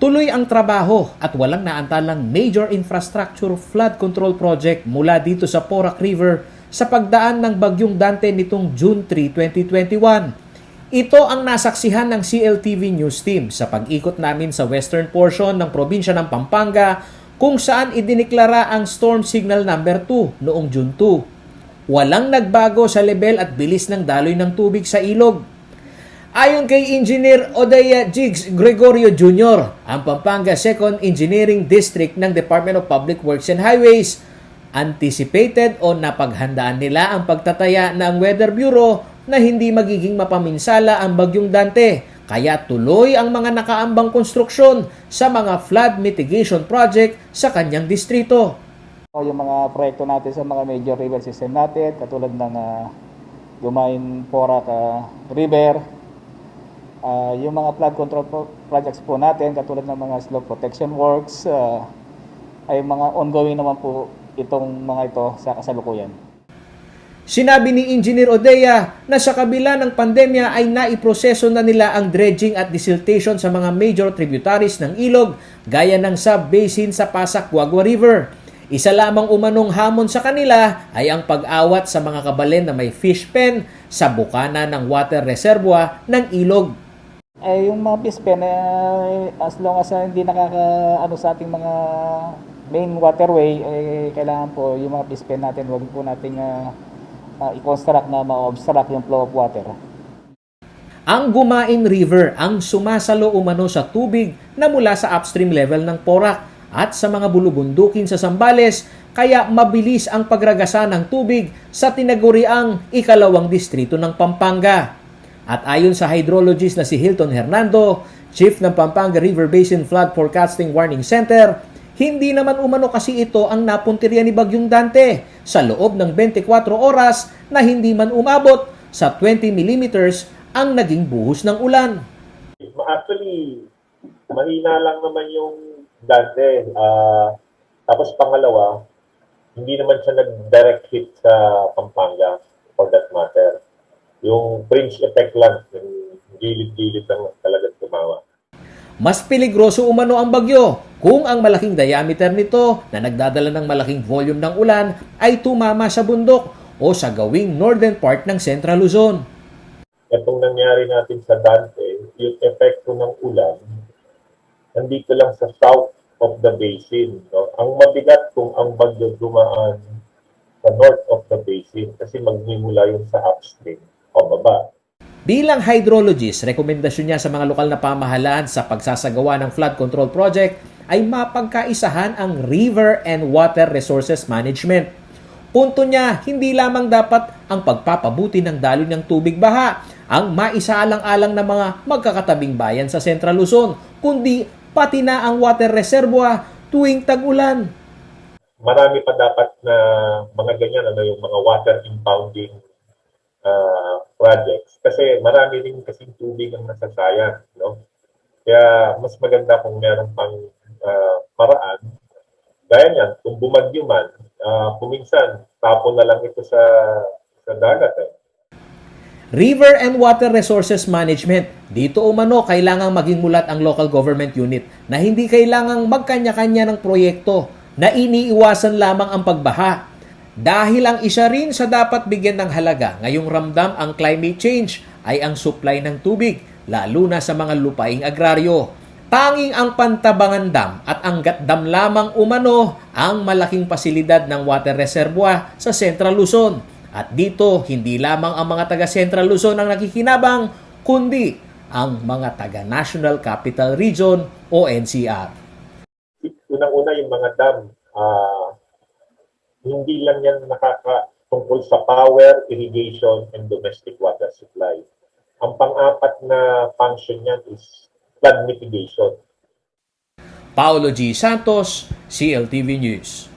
Tuloy ang trabaho at walang naantalang major infrastructure flood control project mula dito sa Porac River sa pagdaan ng Bagyong Dante nitong June 3, 2021. Ito ang nasaksihan ng CLTV News Team sa pag-ikot namin sa western portion ng probinsya ng Pampanga kung saan idineklara ang Storm Signal number 2 noong June 2. Walang nagbago sa level at bilis ng daloy ng tubig sa ilog. Ayon kay Engineer Odea Jigs Gregorio Jr., ang Pampanga 2nd Engineering District ng Department of Public Works and Highways, anticipated o napaghandaan nila ang pagtataya ng Weather Bureau na hindi magiging mapaminsala ang Bagyong Dante, kaya tuloy ang mga nakaambang konstruksyon sa mga flood mitigation project sa kanyang distrito. Yung mga proyekto natin sa mga major river system natin, katulad ng Gumain Porac River, yung mga flood control projects po natin, katulad ng mga slope protection works, ay mga ongoing naman po itong mga ito sa kasalukuyan. Sinabi ni Engineer Odea na sa kabila ng pandemya ay naiproseso na nila ang dredging at desiltation sa mga major tributaries ng ilog gaya ng sub-basin sa Pasag-Guagua River. Isa lamang umanong hamon sa kanila ay ang pag-awat sa mga kabalen na may fish pen sa bukana ng water reservoir ng ilog. Yung mga fish pen, as long as hindi nakakaano sa ating mga main waterway, kailangan po yung mga fish pen natin, huwag po nating i-construct na ma-obstruct yung flow of water. Ang Gumain River ang sumasalo umano sa tubig na mula sa upstream level ng Porac at sa mga bulubundukin sa Zambales, kaya mabilis ang pagragasa ng tubig sa tinaguriang ikalawang distrito ng Pampanga. At ayon sa hydrologist na si Hilton Hernando, Chief ng Pampanga River Basin Flood Forecasting Warning Center, hindi naman umano kasi ito ang napuntirya ni Bagyong Dante sa loob ng 24 oras na hindi man umabot sa 20 millimeters ang naging buhos ng ulan. Actually, mahina lang naman yung Dante. Tapos pangalawa, hindi naman siya nag-direct hit sa Pampanga for that matter. Yung fringe effect lang, yung gilid-gilid lang talaga tumawa. Mas peligroso umano ang bagyo kung ang malaking diameter nito na nagdadala ng malaking volume ng ulan ay tumama sa bundok o sa gawing northern part ng Central Luzon. Itong nangyari natin sa Dante, yung epekto ng ulan, nandito lang sa south of the basin. No? Ang mabigat kung ang bagyo dumaan sa north of the basin kasi magmimula yun sa upstream o baba. Bilang hydrologist, rekomendasyon niya sa mga lokal na pamahalaan sa pagsasagawa ng flood control project ay mapagkaisahan ang river and water resources management. Punto niya, hindi lamang dapat ang pagpapabuti ng daloy ng tubig baha ang maisaalang-alang ng mga magkakatabing bayan sa Central Luzon, kundi pati na ang water reservoir tuwing tag-ulan. Marami pa dapat na mga ganyan, yung mga water impounding projects. Kasi marami rin kasing tubig ang nasasayang. No? Kaya mas maganda kung meron pang paraan. Gaya niyan, kung bumagyo man, kuminsan, tapon na lang ito sa dagat. River and Water Resources Management. Dito umano kailangang maging mulat ang local government unit na hindi kailangang magkanya-kanya ng proyekto na iniiwasan lamang ang pagbaha. Dahil ang isa rin sa dapat bigyan ng halaga ngayong ramdam ang climate change ay ang supply ng tubig, lalo na sa mga lupaing agraryo. Tanging ang Pantabangan Dam at Angat Dam lamang umano ang malaking pasilidad ng water reservoir sa Central Luzon. At dito, hindi lamang ang mga taga Central Luzon ang nakikinabang, kundi ang mga taga National Capital Region o NCR. Unang-una yung mga dam, hindi lang yan nakakatungkol sa power, irrigation, and domestic water supply. Ang pang-apat na function niyan is flood mitigation. Paolo G. Santos, CLTV News.